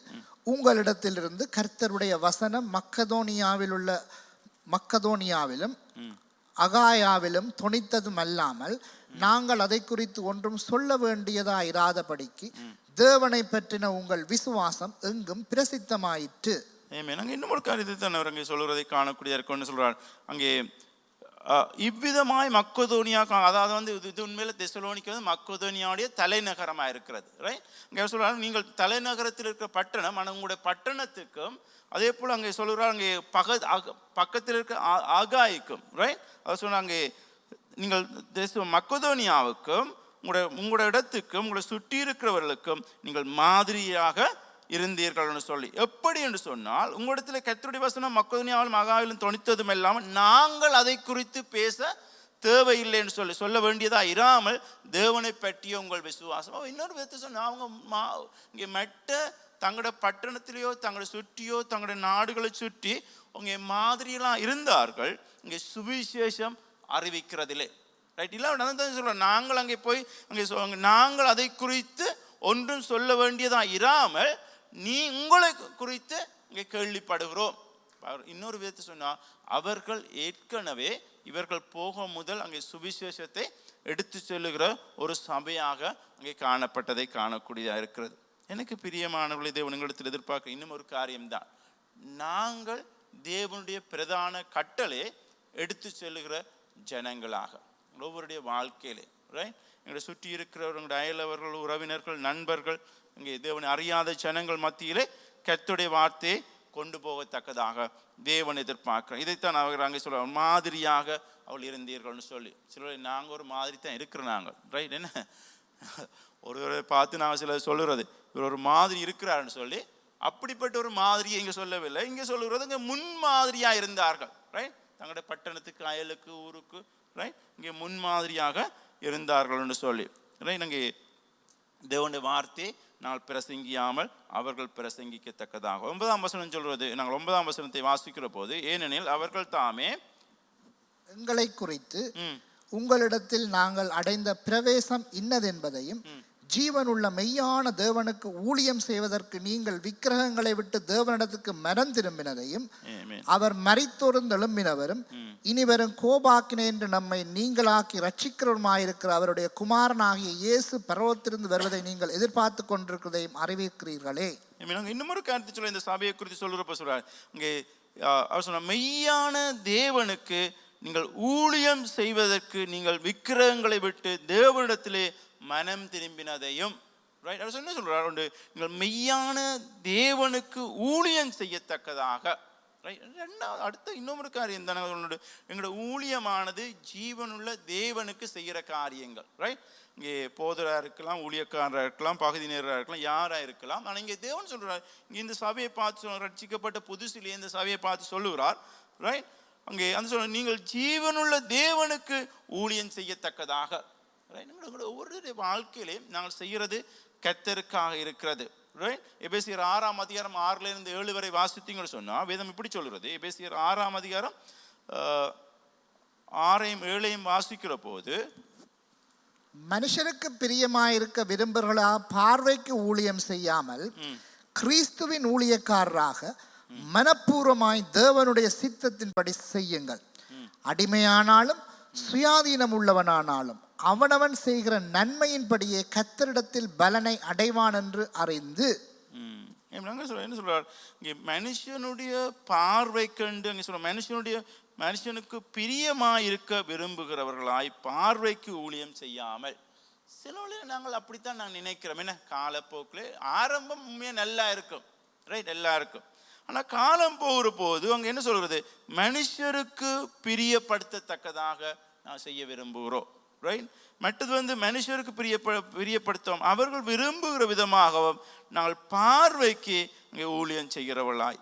உங்களிடத்திலிருந்து கர்த்தருடைய வசனம் மக்கதோனியாவிலும் அகாயாவிலும் தொனித்ததும் அல்லாமல் நாங்கள் அதை குறித்து ஒன்றும் சொல்ல வேண்டியதா இராதபடிக்கு தேவனை பற்றின உங்கள் விசுவாசம் எங்கும் பிரசித்தமாயிற்று. நாங்கள் இன்னும் ஒரு காரியத்தை தான் அவர் அங்கே சொல்கிறதை காணக்கூடிய இருக்குன்னு சொல்றார். அங்கே இவ்விதமாய் மக்கதோனியா, அதாவது இது உண்மையில தெசலோனிக்கே மக்கதோனியாவுடைய தலைநகரமாக இருக்கிறது ரைட். அங்கே சொல்றாரு, நீங்கள் தலைநகரத்தில் இருக்கிற பட்டணம், ஆனால் உங்களுடைய பட்டணத்துக்கும் அதே போல் அங்கே சொல்கிறார் அங்கே பக்கத்தில் இருக்க ஆகாய்க்கும் ரைட். அவர் சொன்னாங்க, அங்கே நீங்கள் மக்கதோனியாவுக்கும் உங்களோட இடத்துக்கும் உங்களை சுற்றி இருக்கிறவர்களுக்கும் நீங்கள் மாதிரியாக இருந்தீர்கள் சொல்லி. எப்படி என்று சொன்னால், உங்களிடத்தில் கர்த்தருடைய வசனம் மக்கதோனியாவிலும் அகாயாவிலும் தொனித்ததும் இல்லாமல் நாங்கள் அதை குறித்து பேச தேவையில்லை என்று சொல்ல வேண்டியதா இராமல் தேவனை பற்றிய உங்கள் விசுவாசம். இன்னொரு விதத்தை சொன்னால், அவங்க இங்கே மற்ற தங்களோட பட்டணத்திலேயோ தங்களை சுற்றியோ தங்களுடைய நாடுகளை சுற்றி அவங்க மாதிரியெல்லாம் இருந்தார்கள் இங்கே சுவிசேஷம் அறிவிக்கிறதிலே. ரைட்? இல்லை நான் தான் சொல்கிறேன், நாங்கள் அங்கே போய் அங்கே நாங்கள் அதை குறித்து ஒன்றும் சொல்ல வேண்டியதாக இராமல் உங்களை குறித்து இங்கே கேள்விப்படுகிறோம். இன்னொரு விதத்தை சொன்னால் அவர்கள் ஏற்கனவே இவர்கள் போக முதல் அங்கே சுவிசேஷத்தை எடுத்து செல்லுகிற ஒரு சபையாக அங்கே காணப்பட்டதை காணக்கூடியதாக இருக்கிறது. எனக்கு பிரியமானவர்களை தேவனிடத்தில் எதிர்பார்க்க இன்னும் ஒரு காரியம்தான், நாங்கள் தேவனுடைய பிரதான கட்டளை எடுத்து செல்லுகிற ஜனங்களாக ஒவ்வொருடைய வாழ்க்கையிலே, ரைட்? எங்களை சுற்றி இருக்கிறவர்களுடைய அயலவர்கள், உறவினர்கள், நண்பர்கள், இங்கே தேவனை அறியாத ஜனங்கள் மத்தியிலே கர்த்தருடைய வார்த்தையை கொண்டு போகத்தக்கதாக தேவன் எதிர்பார்க்கிறோம். இதைத்தான் அவர் அங்கே சொல்லுவாங்க, மாதிரியாக அவள் இருந்தீர்கள்னு சொல்லி. சிலர் நாங்கள் ஒரு மாதிரி தான் இருக்கிறோம் நாங்கள், ரைட்? என்ன ஒருவரை பார்த்து நாங்கள் சிலர் சொல்லுறது இவர் ஒரு மாதிரி இருக்கிறாருன்னு சொல்லி, அப்படிப்பட்ட ஒரு மாதிரியை இங்கே சொல்லவில்லை. இங்கே சொல்லுறது இங்கே முன்மாதிரியாக இருந்தார்கள், ரைட்? தங்களுடைய பட்டணத்துக்கு, அயலுக்கு, ஊருக்கு, ரைட்? இங்கே முன்மாதிரியாக இருந்தார்கள்னு சொல்லி, ரைட்? அங்கே தேவனுடைய வார்த்தையை நாங்கள் பிரசங்கியாமல் அவர்கள் பிரசங்கிக்கத்தக்கதாக. 9ஆம் வசனம் சொல்றது, நாங்கள் 9ஆம் வசனத்தை வாசிக்கிற போது, ஏனெனில் அவர்கள் தாமே எங்களை குறித்து உங்களிடத்தில் நாங்கள் அடைந்த பிரவேசம் இன்னதென்பதையும் ஜீவனுள்ள மெய்யான தேவனுக்கு ஊழியம் செய்வதற்கு நீங்கள் விக்கிரகங்களை விட்டு தேவனிடத்துக்கு மனம் திரும்பினதையும் அவர் மரித்தோர்ந்து எழும்பினவரும் இனிவரும் கோபாக்கினே என்று நம்மை நீங்களாக்கி ரட்சிக்கிறவருமாயிருக்கிற அவருடைய குமாரனாகிய இயேசு பரலோகத்திலிருந்து வருவதை நீங்கள் எதிர்பார்த்து கொண்டிருக்கிறதையும் அறிவிக்கிறீர்களே. இன்னும் ஒரு கருத்து சொல்ல, இந்த சபையை குறித்து சொல்றப்ப சொல்றாரு இங்கே, அவர் சொன்ன மெய்யான தேவனுக்கு நீங்கள் ஊழியம் செய்வதற்கு நீங்கள் விக்கிரகங்களை விட்டு தேவனிடத்திலே மனம் திரும்பினதையும், ரைட்? அவர் என்ன சொல்றார், நீங்கள் மெய்யான தேவனுக்கு ஊழியம் செய்யத்தக்கதாக, ரைட்? ரெண்டாவது அடுத்த இன்னொரு காரியம் தானே, எங்களோட ஊழியமானது ஜீவனுள்ள தேவனுக்கு செய்கிற காரியங்கள், ரைட்? இங்கே போதராக இருக்கலாம், ஊழியக்காரராக இருக்கலாம், பகுதி நேராக இருக்கலாம், யாராக இருக்கலாம். ஆனால் இங்கே தேவன் சொல்றார், இங்கே இந்த சபையை பார்த்து ரட்சிக்கப்பட்ட புதுசிலே இந்த சபையை பார்த்து சொல்லுகிறார், ரைட்? அங்கே அந்த சொல்ல, நீங்கள் ஜீவனுள்ள தேவனுக்கு ஊழியம் செய்யத்தக்கதாக. ஒவ்வொரு வாழ்க்கையிலையும் நாங்கள் செய்கிறது கர்த்தருக்காக இருக்கிறது, ரைட்? எபேசியர் 6ஆம் அதிகாரம் 6லிருந்து 7 வரை வாசித்தீங்கன்னு சொன்னால் வேதம் இப்படி சொல்கிறது. எபேசியர் 6ஆம் அதிகாரம் 6ஐயும் 7ஐயும் வாசிக்கிற போது, மனுஷனுக்கு பிரியமாயிருக்க விரும்புகிறா பார்வைக்கு ஊழியம் செய்யாமல் கிறிஸ்துவின் ஊழியக்காரராக மனப்பூர்வமாய் தேவனுடைய சித்தத்தின்படி செய்யுங்கள். அடிமையானாலும் சுயாதீனம் உள்ளவனானாலும் அவனவன் செய்கிற நன்மையின்படியே கர்த்தரிடத்தில் பலனை அடைவான் என்று அறிந்து. என்ன சொல்றார் இங்கே, மனுஷனுடைய பார்வை கண்டு அங்கே சொல்ற மனுஷனுக்கு பிரியமாயிருக்க விரும்புகிறவர்களாய் பார்வைக்கு ஊழியம் செய்யாமல். சில நாங்கள் அப்படித்தான் நாங்கள் நினைக்கிறோம். என்ன, காலப்போக்கில் ஆரம்பம் உண்மையாக நல்லா இருக்கும், ரைட்? எல்லாருக்கும். ஆனால் காலம் போகிற போது அங்கே என்ன சொல்கிறது, மனுஷருக்கு பிரியப்படுத்தத்தக்கதாக நான் செய்ய விரும்புகிறோம், ரைட்? மற்றது மனுஷருக்கு பிரியப்படுத்தும் அவர்கள் விரும்புகிற விதமாகவும் நாங்கள் பார்வைக்கு இங்கே ஊழியம் செய்கிறவர்களாய்.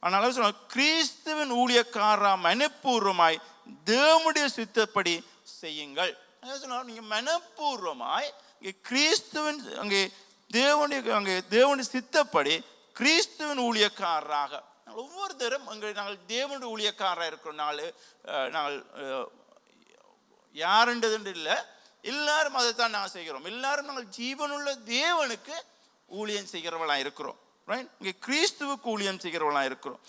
ஆனால் சொன்ன கிறிஸ்துவின் ஊழியக்காரா மனப்பூர்வமாய் தேவனுடைய சித்தப்படி செய்யுங்கள். சொன்னால் நீங்கள் மனப்பூர்வமாய் இங்கே கிறிஸ்துவின் அங்கே தேவனுடைய சித்தப்படி கிறிஸ்துவின் ஊழியக்காரராக ஒவ்வொருத்தரும் அங்கே நாங்கள் தேவனுடைய ஊழியக்காரராக இருக்கிறோம். நாங்கள் யாருன்றதுன்னு இல்லை, எல்லாரும் அதைத்தான் நாங்கள் செய்கிறோம். எல்லாரும் நாங்கள் ஜீவனுள்ள தேவனுக்கு ஊழியம் செய்கிறவர்களாக இருக்கிறோம், ரைட்? இங்கே கிறிஸ்துவுக்கு ஊழியம் செய்கிறவர்களாக இருக்கிறோம்.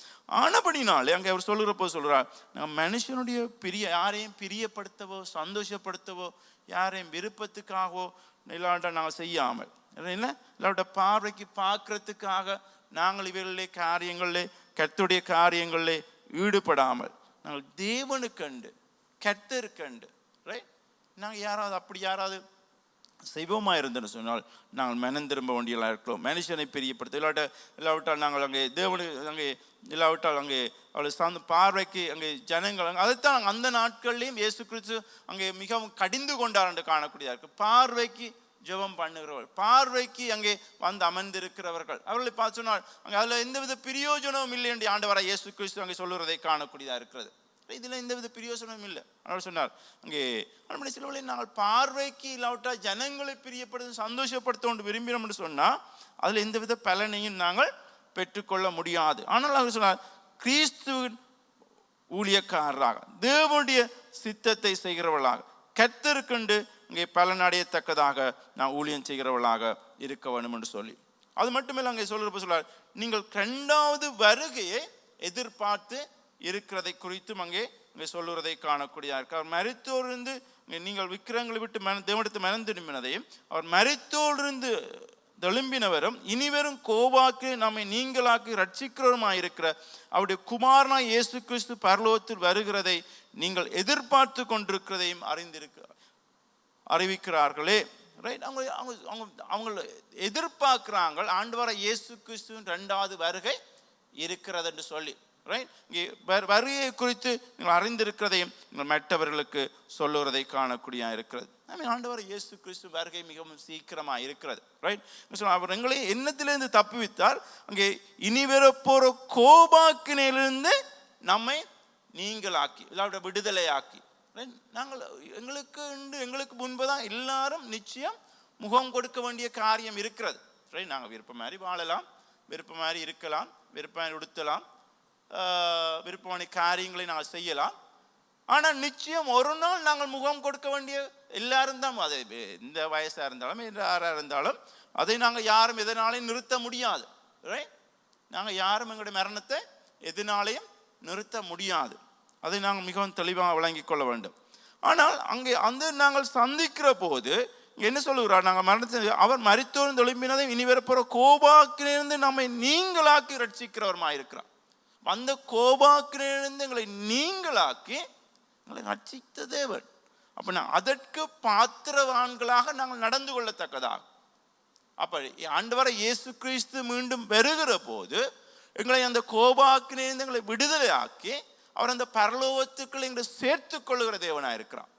ஆனபடினாலே அங்கே அவர் சொல்கிறப்போ சொல்கிறார், நாங்கள் மனுஷனுடைய யாரையும் பிரியப்படுத்தவோ சந்தோஷப்படுத்தவோ யாரையும் விருப்பத்துக்காகவோ இல்லாட்ட நாங்கள் செய்யாமல், இல்லை இல்லாட்ட பார்வைக்கு பார்க்கறதுக்காக நாங்கள் இவர்களே காரியங்களிலே கர்த்தருடைய காரியங்களிலே ஈடுபடாமல் நாங்கள் தேவனுக்கண்டு கர்த்தருக்கண்டு, ரைட்? நாங்கள் யாராவது செய்வோமா இருந்தேன்னு சொன்னால் நாங்கள் மனம் திரும்ப வேண்டியெல்லாம் இருக்கிறோம். மனுஷனை பிரியப்படுத்த இல்லாவிட்டால் நாங்கள் அங்கே தேவனு அங்கே இல்லாவிட்டால் அங்கே அவளை சார்ந்த பார்வைக்கு அங்கே ஜனங்கள் அதைத்தான் நாங்கள் அந்த நாட்கள்லையும் இயேசு கிறிஸ்து அங்கே மிகவும் கடிந்து கொண்டார் என்று காணக்கூடியதாக இருக்குது. பார்வைக்கு ஜெபம் பண்ணுகிறவர்கள், பார்வைக்கு அங்கே வந்து அமர்ந்திருக்கிறவர்கள், அவர்களை பார்த்து சொன்னால் அங்கே அதில் எந்தவித பிரயோஜனமும் இல்லை என்று ஆண்டவராக இயேசு கிறிஸ்து அங்கே சொல்லுறதை காணக்கூடியதாக இருக்கிறது. இதில் எந்தவித பிரயோசனமும் இல்லை. அவர் சொன்னார் அங்கே சில வேளை நாங்கள் பார்வைக்கு இல்லாவிட்டா ஜனங்களை பிரியப்படுத்த சந்தோஷப்படுத்த கொண்டு விரும்பினோம் என்று சொன்னால் அதில் எந்தவித பலனையும் நாங்கள் பெற்றுக்கொள்ள முடியாது. ஆனால் அவர் சொன்னார் கிறிஸ்துவின் ஊழியக்காரராக தேவனுடைய சித்தத்தை செய்கிறவர்களாக கர்த்தருக்கென்று இங்கே பலனடையத்தக்கதாக நான் ஊழியம் செய்கிறவர்களாக இருக்க வேண்டும் என்று சொல்லி, அது மட்டுமில்லை அங்கே சொல்கிறப்ப சொல்றார் நீங்கள் 2வது வருகையை எதிர்பார்த்து இருக்கிறதை குறித்தும் அங்கே சொல்லுறதை காணக்கூடியதாக இருக்கு. அவர் மரித்தோரிலிருந்து நீங்கள் விக்கிரங்களை விட்டு தேவனிடத்து மனம் திரும்பினதையும் அவர் மரித்தோரிலிருந்து எழும்பினவரும் இனிவரும் கோபாக்கு நம்மை நீங்களாக்கி ரட்சிக்கிறவருமாயிருக்கிற அவருடைய குமாரனாய் இயேசு கிறிஸ்து பரலோகத்தில் வருகிறதை நீங்கள் எதிர்பார்த்து கொண்டிருக்கிறதையும் அறிவிக்கிறார்களே. ரைட், அவங்க எதிர்பார்க்கிறாங்க ஆண்டவராகிய இயேசு கிறிஸ்துவின் 2வது வருகை இருக்கிறது என்று சொல்லி. ரைட், இங்கே வருகையை குறித்து நீங்கள் அறிந்திருக்கிறதையும் நீங்கள் மற்றவர்களுக்கு சொல்லுவதை காணக்கூடிய இருக்கிறது. ஆண்டவர் இயேசு கிறிஸ்து வருகை மிகவும் சீக்கிரமாக இருக்கிறது. ரைட், அவர் எங்களை எண்ணத்திலிருந்து தப்புவித்தார், அங்கே இனி வரப்போற கோபாக்கினிலிருந்து நம்மை நீங்களாக்கி இல்லாவிட விடுதலையாக்கி. நாங்கள் எங்களுக்கு முன்புதான் எல்லாரும் நிச்சயம் முகம் கொடுக்க வேண்டிய காரியம் இருக்கிறது. ரைட், நாங்கள் விருப்பம் மாதிரி வாழலாம், விருப்பம் மாதிரி இருக்கலாம், விருப்பம் உடுத்தலாம், விருப்பமான காரியங்களை நாங்கள் செய்யலாம். ஆனால் நிச்சயம் ஒரு நாள் நாங்கள் முகம் கொடுக்க வேண்டிய எல்லாரும் தான், அது எந்த வயசாக இருந்தாலும் யாராக இருந்தாலும் அதை நாங்கள் யாரும் எதனாலையும் நிறுத்த முடியாது. ரைட், நாங்கள் யாரும் எங்களுடைய மரணத்தை எதனாலையும் நிறுத்த முடியாது. அதை நாங்கள் மிகவும் தெளிவாக விளங்கி கொள்ள வேண்டும். ஆனால் அங்கே நாங்கள் சந்திக்கிற போது என்ன சொல்லுகிறார், நாங்கள் மரணத்தை அவர் மரித்தோர்ந்து எழும்பினதை இனி வரப்போகிற கோபாக்கிலிருந்து நம்மை நீங்களாக்கி ரட்சிக்கிறவருமாயிருக்கிறார். அந்த கோபாக்கிலிருந்து எங்களை நீங்களாக்கி எங்களை ரட்சித்த தேவன். அப்ப அதற்கு பாத்திரவான்களாக நாங்கள் நடந்து கொள்ளத்தக்கதாக அப்ப ஆண்டவரை இயேசு கிறிஸ்து மீண்டும் வருகிற போது எங்களை அந்த கோபாக்கிலிருந்து எங்களை விடுதலை ஆக்கி அவர் அந்த பரலோகத்துக்குள்ள எங்களை சேர்த்து கொள்ளுகிற தேவனாக இருக்கிறான்.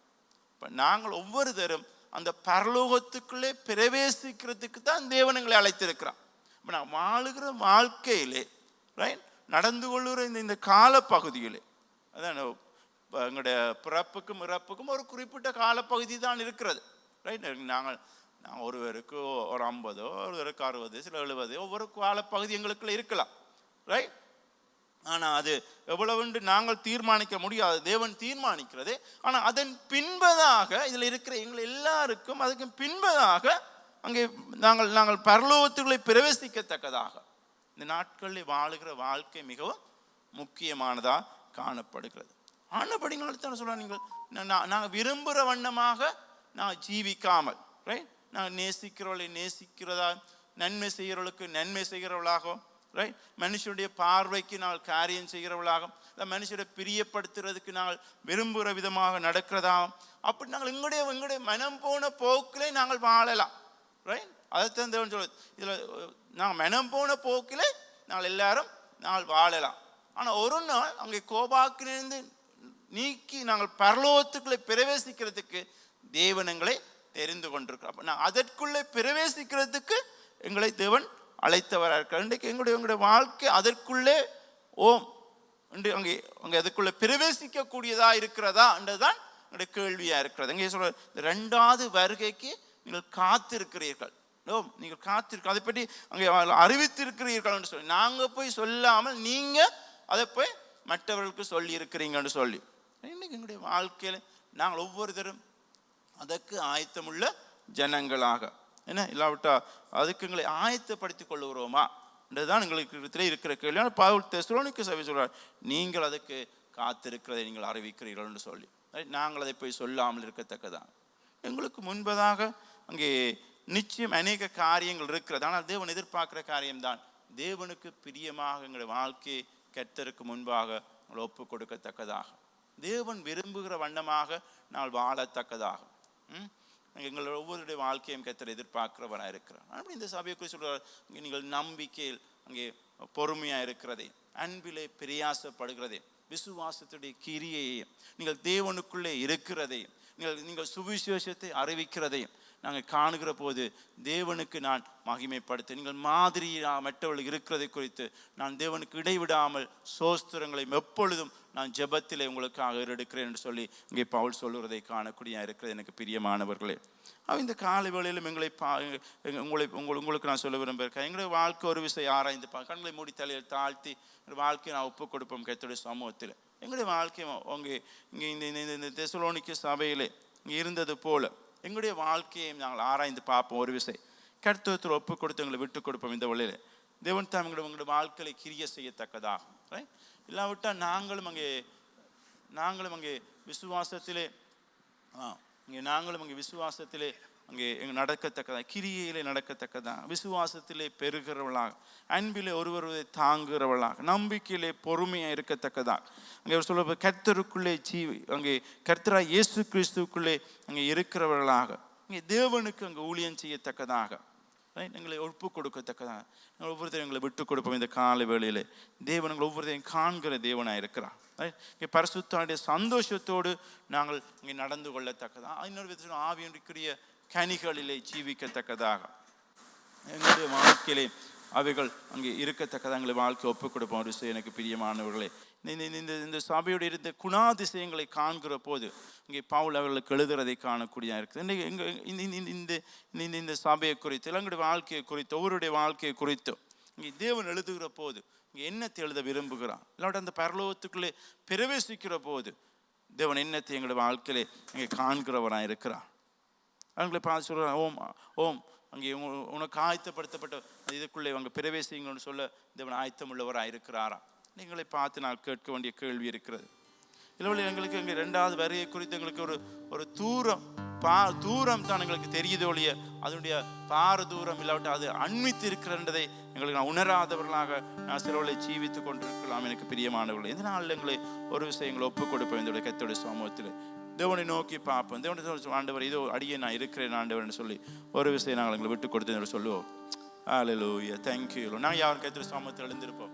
இப்போ நாங்கள் ஒவ்வொருத்தரும் அந்த பரலோகத்துக்குள்ளே பிரவேசிக்கிறதுக்கு தான் தேவன் எங்களை அழைத்திருக்கிறான். இப்போ நான் வாழுகிற வாழ்க்கையிலே ரைட் நடந்து கொள்ளுகிற இந்த காலப்பகுதியிலே அதான் எங்களுடைய பிறப்புக்கும் இறப்புக்கும் ஒரு குறிப்பிட்ட காலப்பகுதி தான் இருக்கிறது. ரைட், நாங்கள் ஒருவருக்கு ஒரு 50, ஒருவருக்கு 60, சில 70 ஒவ்வொரு காலப்பகுதி எங்களுக்குள்ள இருக்கலாம். ரைட், ஆனால் அது எவ்வளவுண்டு நாங்கள் தீர்மானிக்க முடியாது, தேவன் தீர்மானிக்கிறது. ஆனால் அதன் பின்பதாக இதில் இருக்கிற எங்கள் எல்லாருக்கும் அதுக்கு பின்பதாக அங்கே நாங்கள் பரலோகத்துக்குள்ளே பிரவேசிக்கத்தக்கதாக இந்த நாட்களில் வாழுகிற வாழ்க்கை மிகவும் முக்கியமானதாக காணப்படுகிறது. ஆனபடினால்தான் சொல்கிறேன், நீங்கள் நாங்கள் விரும்புகிற வண்ணமாக நாங்கள் ஜீவிக்காமல் ரைட், நாங்கள் நேசிக்கிறவர்களை நேசிக்கிறதா, நன்மை செய்கிறவர்களுக்கு நன்மை செய்கிறவர்களாகவும் ரைட், மனுஷனுடைய பார்வைக்கு நாங்கள் காரியம் செய்கிறவர்களாகவும் இல்லை மனுஷரை பிரியப்படுத்துறதுக்கு நாங்கள் விரும்புகிற விதமாக நடக்கிறதாகவும் அப்படி நாங்கள் எங்களுடைய மனம் போன போக்கிலே நாங்கள் வாழலாம். ரைட், அதைத்தான் தேவன் சொல்லுது. இதில் நாங்கள் மனம் போன போக்கிலே நாங்கள் எல்லாரும் நாங்கள் வாழலாம். ஆனால் ஒரு நாள் அங்கே கோபாக்கிலிருந்து நீக்கி நாங்கள் பரலோகத்துக்குள்ளே பிரவேசிக்கிறதுக்கு தேவன் எங்களை தெரிந்து கொண்டிருக்கிறோம். அப்போ நான் அதற்குள்ளே பிரவேசிக்கிறதுக்கு எங்களை தேவன் அழைத்தவராக இருக்கிறார். இன்றைக்கு எங்களுடைய வாழ்க்கை அதற்குள்ளே என்று அங்கே அதுக்குள்ளே பிரவேசிக்கக்கூடியதாக இருக்கிறதா என்றுதான் எங்களுடைய கேள்வியாக இருக்கிறது. அங்கே சொல்ற 2வது வருகைக்கு நீங்கள் காத்திருக்கிறீர்கள். நீங்கள் காத்திருக்க அதை பற்றி அங்கே அறிவித்திருக்கிறீர்கள் என்று சொல்லி நாங்கள் போய் சொல்லாமல் நீங்கள் அதை போய் மற்றவர்களுக்கு சொல்லி இருக்கிறீங்கன்னு சொல்லி இன்னைக்கு எங்களுடைய வாழ்க்கையில் நாங்கள் ஒவ்வொருத்தரும் அதற்கு ஆயத்தமுள்ள ஜனங்களாக என்ன இல்லாவிட்டா அதுக்கு எங்களை ஆயத்தப்படுத்திக் கொள்ளுகிறோமா என்றுதான் எங்களுக்கு இருக்கிற கேள்வி. பவுல் தெசலோனிக்க சபை சொல்றார், நீங்கள் அதுக்கு காத்திருக்கிறதை நீங்கள் அறிவிக்கிறீர்கள் என்று சொல்லி நாங்கள் அதை போய் சொல்லாமல் இருக்கத்தக்கதான். எங்களுக்கு முன்பதாக அங்கே நிச்சயம் அநேக காரியங்கள் இருக்கிறது. ஆனால் தேவன் எதிர்பார்க்கிற காரியம்தான் தேவனுக்கு பிரியமாக எங்களுடைய வாழ்க்கையை கர்த்தருக்கு முன்பாக உங்களை ஒப்பு கொடுக்கத்தக்கதாக தேவன் விரும்புகிற வண்ணமாக நாங்கள் வாழத்தக்கதாக எங்களோட ஒவ்வொருடைய வாழ்க்கையும் கர்த்தர் எதிர்பார்க்கிறவராக இருக்கிறார். அப்படி இந்த சபையை குறித்து சொல்கிறார், நீங்கள் நம்பிக்கையில் அங்கே பொறுமையாக இருக்கிறதையும் அன்பிலே பிரயாசப்படுகிறதையும் விசுவாசத்துடைய கிரியையையும் நீங்கள் தேவனுக்குள்ளே இருக்கிறதையும் நீங்கள் சுவிசேஷத்தை அறிவிக்கிறதையும் நாங்கள் காணுகிற போது தேவனுக்கு நான் மகிமைப்படுத்த நீங்கள் மாதிரியாக மற்றவர்கள் இருக்கிறதை குறித்து நான் தேவனுக்கு இடைவிடாமல் சோஸ்திரங்களையும் எப்பொழுதும் நான் ஜெபத்திலே உங்களுக்காக எடுக்கிறேன் என்று சொல்லி இங்கே பவுல் சொல்லுவதை காணக்கூடிய இருக்கிறது எனக்கு பிரியமானவர்களே. இந்த காலை வேளையிலும் உங்களுக்கு நான் சொல்ல விரும்புகிறேன், எங்களுடைய வாழ்க்கை ஒரு விஷயம் ஆராய்ந்து கண்களை மூடி தலையில் தாழ்த்தி வாழ்க்கையை நான் ஒப்புக் கொடுப்போம் கர்த்தருடைய சமூகத்தில். எங்களுடைய வாழ்க்கையும் இங்கே இந்த தெசலோனிக்கே சபையிலே இங்கே இருந்தது போல எங்களுடைய வாழ்க்கையை நாங்கள் ஆராய்ந்து பார்ப்போம். ஒரு விஷயம் கர்த்தத்தில் ஒப்பு கொடுத்து எங்களை விட்டு கொடுப்போம். இந்த வழியில் தேவன் தான் எங்களுடைய வாழ்க்கையை கிரிய செய்யத்தக்கதாக. இல்லாவிட்டால் நாங்களும் அங்கே விசுவாசத்திலே அங்கே நடக்கத்தக்கதாக, கிரியையிலே நடக்கத்தக்கதாக, விசுவாசத்திலே பெருகிறவளாக, அன்பிலே ஒருவரை தாங்குகிறவளாக, நம்பிக்கையிலே பொறுமையாக இருக்கத்தக்கதாக, அங்கே சொல்ல கர்த்தருக்குள்ளே அங்கே கர்த்தராய் இயேசு கிறிஸ்துவுக்குள்ளே அங்கே இருக்கிறவர்களாக, அங்கே தேவனுக்கு அங்கே ஊழியம் செய்யத்தக்கதாக, எங்களை ஒப்பு கொடுக்கத்தக்கதாக நாங்கள் ஒவ்வொருத்தரையும் எங்களை விட்டு கொடுப்போம். இந்த காலை வேளையிலே தேவன் எங்களை ஒவ்வொருத்தரையும் காண்கிற தேவனாக இருக்கிறார். இங்கே பரிசுத்தனுடைய சந்தோஷத்தோடு நாங்கள் இங்கே நடந்து கொள்ளத்தக்கதாக, இன்னொரு விதத்தில் ஆவியினுடைய கனிகளிலே ஜீவிக்கத்தக்கதாக, எங்களுடைய வாழ்க்கையிலே அவைகள் அங்கே இருக்கத்தக்கதாக எங்களை வாழ்க்கை ஒப்புக் கொடுப்போம். ஒரு விஷயம் எனக்கு பிரியமானவர்களே, இந்த சபையோடு இருந்த குணாதிசயங்களை காண்கிற போது இங்கே பவுல் அவர்களுக்கு எழுதுறதை காணக்கூடிய இருக்குது. இந்த சபையை குறித்து, எங்களுடைய வாழ்க்கையை குறித்து, ஒவ்வொருடைய வாழ்க்கையை குறித்தோ இங்கே தேவன் எழுதுகிற போது இங்கே என்னத்தை எழுத விரும்புகிறான், இல்லாட்ட அந்த பரலோகத்துக்குள்ளே பிரவேசிக்கிற போது தேவன் என்னத்தை எங்களுடைய வாழ்க்கையிலே இங்கே காண்கிறவராக இருக்கிறார். அவங்களை பார்த்து சொல்கிறான், ஓம் அங்கே உனக்கு ஆயத்தப்படுத்தப்பட்ட இதுக்குள்ளே அவங்க பிரவேசிங்கன்னு சொல்ல தேவன் ஆயத்தம் உள்ளவராக இருக்கிறாரா? நீங்களை பார்த்து நான் கேட்க வேண்டிய கேள்வி இருக்கிறது. இல்லை எங்களுக்கு இங்கே 2வது வருகை குறித்து எங்களுக்கு ஒரு தூரம் தான் எங்களுக்கு தெரியுது ஒழிய அதனுடைய தூரம் இல்லாவிட்டு அது அண்மித்து இருக்கிறன்றதை எங்களுக்கு நான் உணராதவர்களாக நான் சிலவர்களை ஜீவித்து கொண்டிருக்கலாம். எனக்கு பிரியமானவர்கள், இந்த நாளில் எங்களை ஒரு விஷயங்களை ஒப்புக் கொடுப்போம். என்னுடைய கர்த்தருடைய சமூகத்தில் தேவனை நோக்கி பார்ப்போம். தேவனுடைய ஆண்டவர் இதோ அடியே நான் இருக்கிறேன் ஆண்டவர்னு சொல்லி ஒரு விஷயம் நாங்கள் எங்களை விட்டு கொடுத்து சொல்லுவோம். ஹல்லேலூயா, தேங்க்யூ. நாங்கள் யாரும் கர்த்தருடைய சமூகத்தில் எழுந்திருப்போம்.